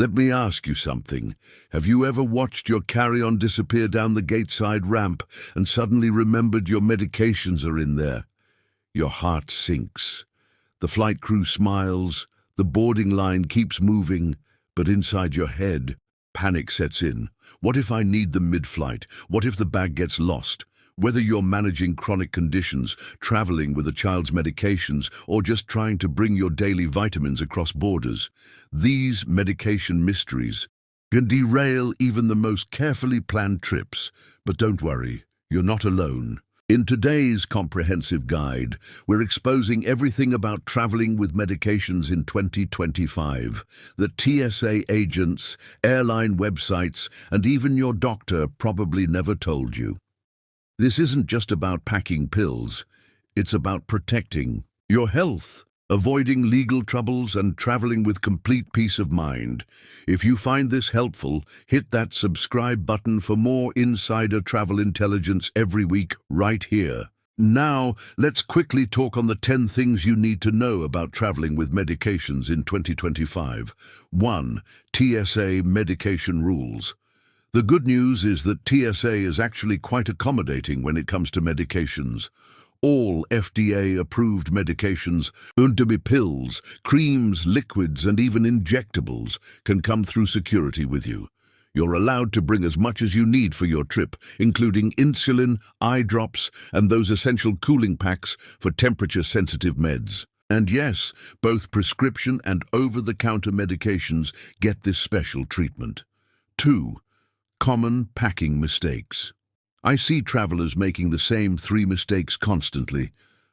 Let me ask you something. Have you ever watched your carry-on disappear down the gateside ramp and suddenly remembered your medications are in there? Your heart sinks. The flight crew smiles, the boarding line keeps moving, but inside your head, panic sets in. What if I need them mid-flight? What if the bag gets lost? Whether you're managing chronic conditions, traveling with a child's medications, or just trying to bring your daily vitamins across borders, these medication mysteries can derail even the most carefully planned trips. But don't worry, you're not alone. In today's comprehensive guide, we're exposing everything about traveling with medications in 2025 that TSA agents, airline websites, and even your doctor probably never told you. This isn't just about packing pills, it's about protecting your health, avoiding legal troubles, and traveling with complete peace of mind. If you find this helpful, hit that subscribe button for more insider travel intelligence every week right here. Now, let's quickly talk on the 10 things you need to know about traveling with medications in 2025. 1. TSA medication rules. The good news is that TSA is actually quite accommodating when it comes to medications. All FDA-approved medications, soon to be pills, creams, liquids, and even injectables, can come through security with you. You're allowed to bring as much as you need for your trip, including insulin, eye drops, and those essential cooling packs for temperature-sensitive meds. And yes, both prescription and over-the-counter medications get this special treatment. 2. Common packing mistakes. I see travelers making the same 3 mistakes constantly.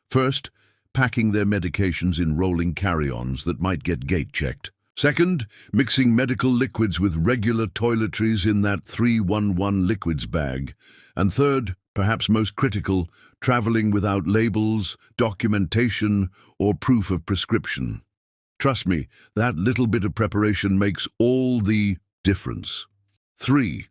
First, packing their medications in rolling carry-ons that might get gate-checked. Second, mixing medical liquids with regular toiletries in that 311 liquids bag. And third, perhaps most critical, traveling without labels, documentation, or proof of prescription. Trust me, that little bit of preparation makes all the difference. 3.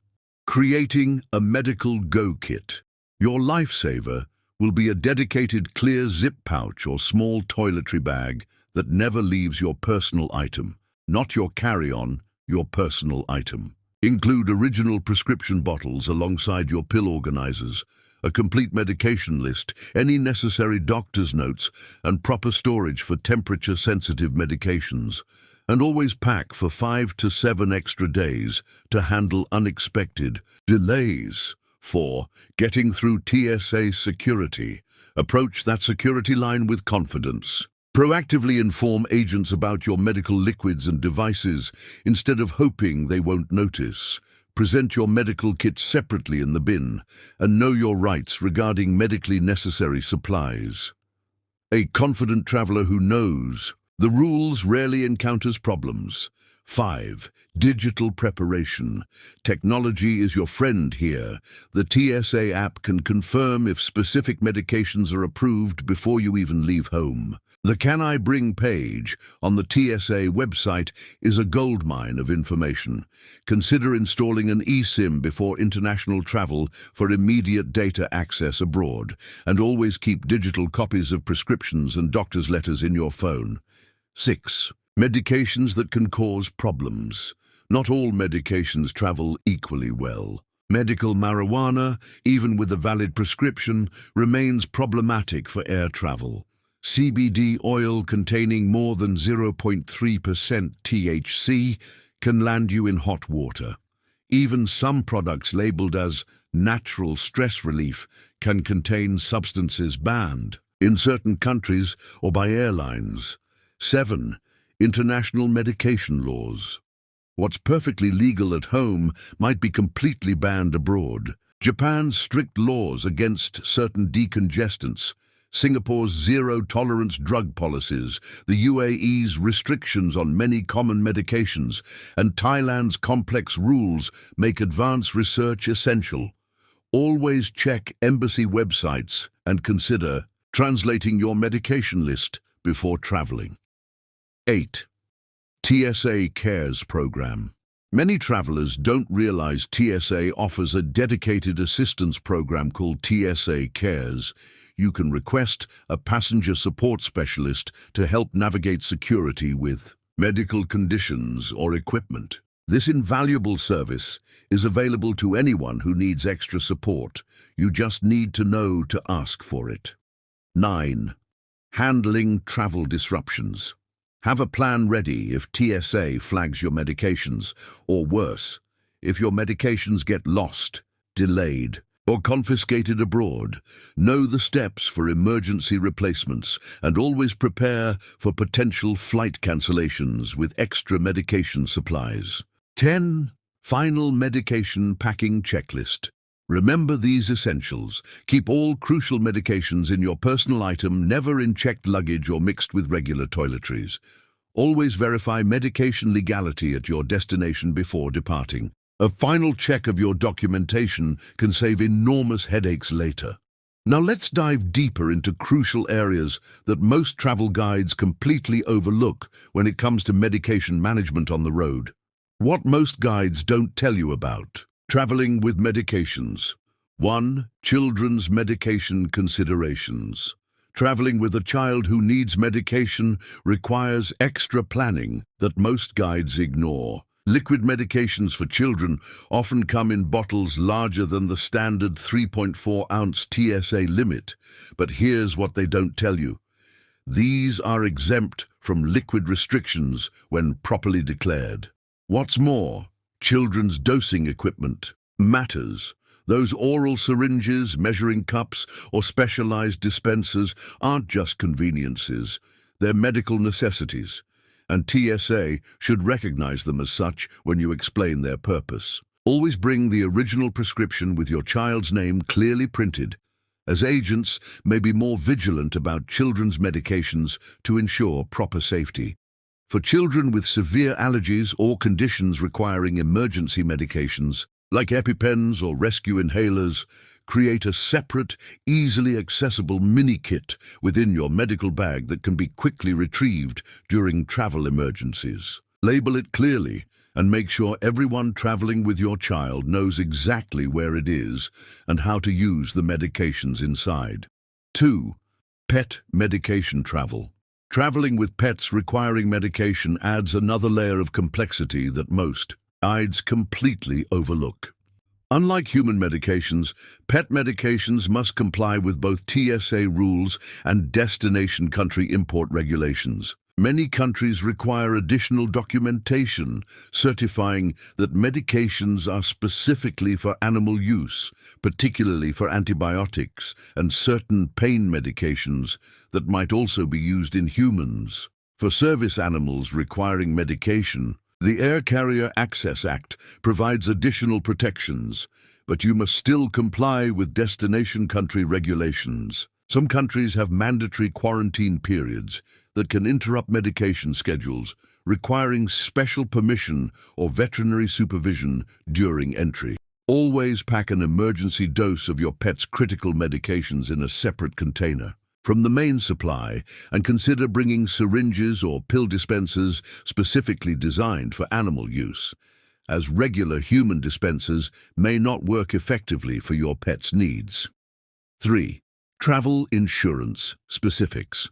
Creating a medical go kit. Your lifesaver will be a dedicated clear zip pouch or small toiletry bag that never leaves your personal item. Not your carry-on, your personal item. Include original prescription bottles alongside your pill organizers, a complete medication list, any necessary doctor's notes, and proper storage for temperature-sensitive medications. And always pack for 5 to 7 extra days to handle unexpected delays. 4. Getting through TSA security. Approach that security line with confidence. Proactively inform agents about your medical liquids and devices instead of hoping they won't notice. Present your medical kit separately in the bin and know your rights regarding medically necessary supplies. A confident traveler who knows the rules rarely encounters problems. 5. Digital preparation. Technology is your friend here. The TSA app can confirm if specific medications are approved before you even leave home. The Can I Bring page on the TSA website is a goldmine of information. Consider installing an eSIM before international travel for immediate data access abroad, and always keep digital copies of prescriptions and doctor's letters in your phone. 6. Medications that can cause problems. Not all medications travel equally well. Medical marijuana, even with a valid prescription, remains problematic for air travel. CBD oil containing more than 0.3% THC can land you in hot water. Even some products labeled as natural stress relief can contain substances banned in certain countries or by airlines. 7. International medication laws. What's perfectly legal at home might be completely banned abroad. Japan's strict laws against certain decongestants, Singapore's zero-tolerance drug policies, the UAE's restrictions on many common medications, and Thailand's complex rules make advanced research essential. Always check embassy websites and consider translating your medication list before traveling. 8. TSA Cares Program. Many travelers don't realize TSA offers a dedicated assistance program called TSA Cares. You can request a passenger support specialist to help navigate security with medical conditions or equipment. This invaluable service is available to anyone who needs extra support. You just need to know to ask for it. 9. Handling travel disruptions. Have a plan ready if TSA flags your medications, or worse, if your medications get lost, delayed, or confiscated abroad. Know the steps for emergency replacements and always prepare for potential flight cancellations with extra medication supplies. 10. Final medication packing checklist. Remember these essentials. Keep all crucial medications in your personal item, never in checked luggage or mixed with regular toiletries. Always verify medication legality at your destination before departing. A final check of your documentation can save enormous headaches later. Now let's dive deeper into crucial areas that most travel guides completely overlook when it comes to medication management on the road. What most guides don't tell you about. Traveling with medications. 1. Children's medication considerations. Traveling with a child who needs medication requires extra planning that most guides ignore. Liquid medications for children often come in bottles larger than the standard 3.4-ounce TSA limit, but here's what they don't tell you. These are exempt from liquid restrictions when properly declared. What's more, children's dosing equipment matters. Those oral syringes, measuring cups, or specialized dispensers aren't just conveniences, they're medical necessities. And TSA should recognize them as such when you explain their purpose. Always bring the original prescription with your child's name clearly printed, as agents may be more vigilant about children's medications to ensure proper safety. For children with severe allergies or conditions requiring emergency medications, like EpiPens or rescue inhalers, create a separate, easily accessible mini-kit within your medical bag that can be quickly retrieved during travel emergencies. Label it clearly and make sure everyone traveling with your child knows exactly where it is and how to use the medications inside. 2. Pet medication travel. Traveling with pets requiring medication adds another layer of complexity that most guides completely overlook. Unlike human medications, pet medications must comply with both TSA rules and destination country import regulations. Many countries require additional documentation certifying that medications are specifically for animal use, particularly for antibiotics and certain pain medications that might also be used in humans. For service animals requiring medication, the Air Carrier Access Act provides additional protections, but you must still comply with destination country regulations. Some countries have mandatory quarantine periods that can interrupt medication schedules, requiring special permission or veterinary supervision during entry. Always pack an emergency dose of your pet's critical medications in a separate container from the main supply, and consider bringing syringes or pill dispensers specifically designed for animal use, as regular human dispensers may not work effectively for your pet's needs. 3. Travel insurance specifics.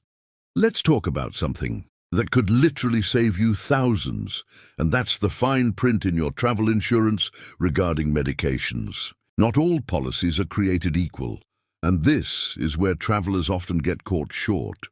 Let's talk about something that could literally save you thousands, and that's the fine print in your travel insurance regarding medications. Not all policies are created equal, and this is where travelers often get caught short.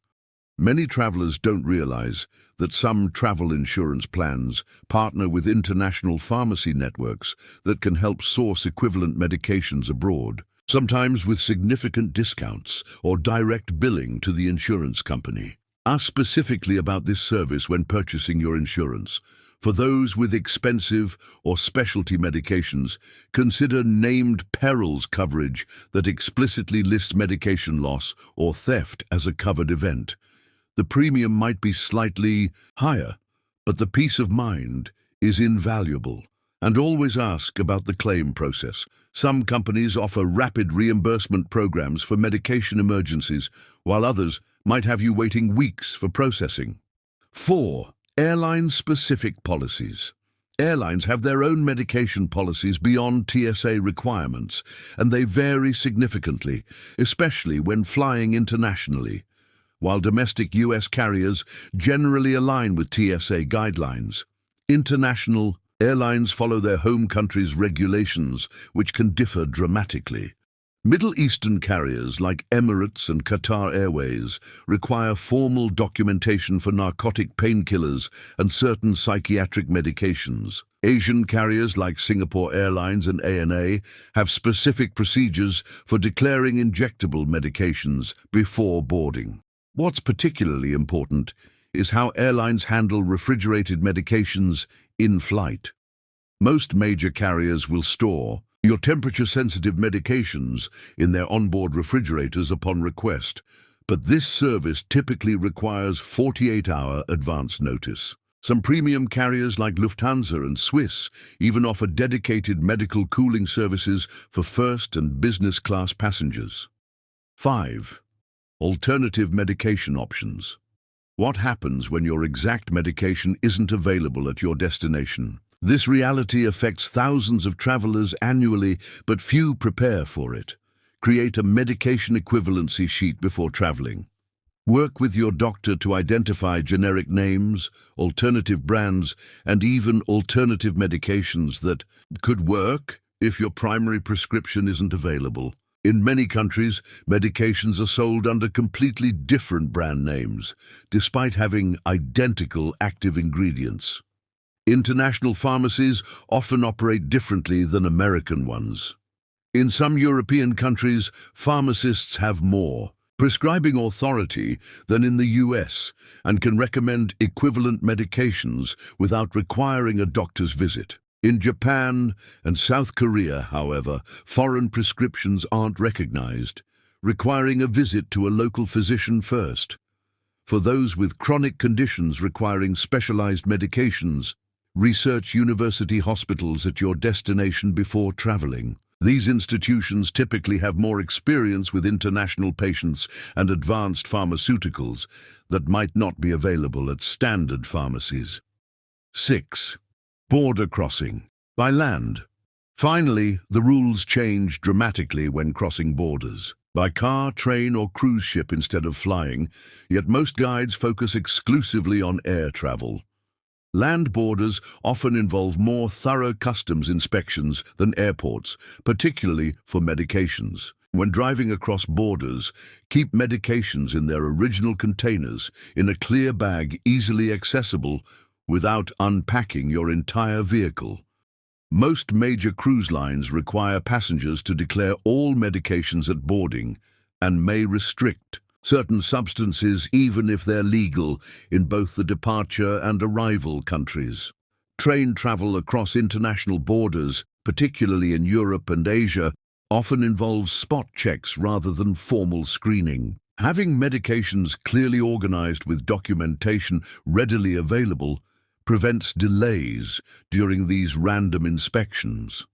Many travelers don't realize that some travel insurance plans partner with international pharmacy networks that can help source equivalent medications abroad, sometimes with significant discounts or direct billing to the insurance company. Ask specifically about this service when purchasing your insurance. For those with expensive or specialty medications, consider named perils coverage that explicitly lists medication loss or theft as a covered event. The premium might be slightly higher, but the peace of mind is invaluable. And always ask about the claim process. Some companies offer rapid reimbursement programs for medication emergencies, while others might have you waiting weeks for processing. 4. Airline-specific policies. Airlines have their own medication policies beyond TSA requirements, and they vary significantly, especially when flying internationally. While domestic US carriers generally align with TSA guidelines, international Airlines follow their home country's regulations, which can differ dramatically. Middle Eastern carriers like Emirates and Qatar Airways require formal documentation for narcotic painkillers and certain psychiatric medications. Asian carriers like Singapore Airlines and ANA have specific procedures for declaring injectable medications before boarding. What's particularly important is how airlines handle refrigerated medications in flight. Most major carriers will store your temperature-sensitive medications in their onboard refrigerators upon request, but this service typically requires 48-hour advance notice. Some premium carriers like Lufthansa and Swiss even offer dedicated medical cooling services for first and business class passengers. 5. Alternative medication options. What happens when your exact medication isn't available at your destination? This reality affects thousands of travelers annually, but few prepare for it. Create a medication equivalency sheet before traveling. Work with your doctor to identify generic names, alternative brands, and even alternative medications that could work if your primary prescription isn't available. In many countries, medications are sold under completely different brand names, despite having identical active ingredients. International pharmacies often operate differently than American ones. In some European countries, pharmacists have more prescribing authority than in the US and can recommend equivalent medications without requiring a doctor's visit. In Japan and South Korea, however, foreign prescriptions aren't recognized, requiring a visit to a local physician first. For those with chronic conditions requiring specialized medications, research university hospitals at your destination before traveling. These institutions typically have more experience with international patients and advanced pharmaceuticals that might not be available at standard pharmacies. 6. Border crossing by land. Finally, the rules change dramatically when crossing borders. By car, train, or cruise ship instead of flying, yet most guides focus exclusively on air travel. Land borders often involve more thorough customs inspections than airports, particularly for medications. When driving across borders, keep medications in their original containers in a clear bag easily accessible without unpacking your entire vehicle. Most major cruise lines require passengers to declare all medications at boarding and may restrict certain substances even if they're legal in both the departure and arrival countries. Train travel across international borders, particularly in Europe and Asia, often involves spot checks rather than formal screening. Having medications clearly organized with documentation readily available prevents delays during these random inspections.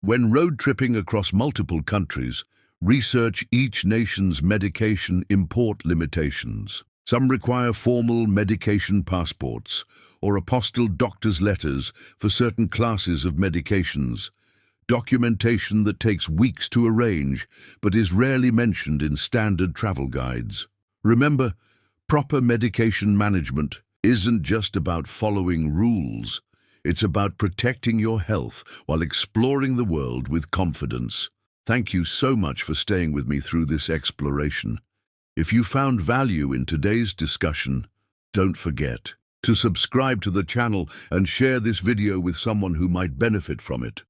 When road tripping across multiple countries, research each nation's medication import limitations. Some require formal medication passports or apostilled doctor's letters for certain classes of medications, documentation that takes weeks to arrange but is rarely mentioned in standard travel guides. Remember, proper medication management isn't just about following rules. It's about protecting your health while exploring the world with confidence. Thank you so much for staying with me through this exploration. If you found value in today's discussion, don't forget to subscribe to the channel and share this video with someone who might benefit from it.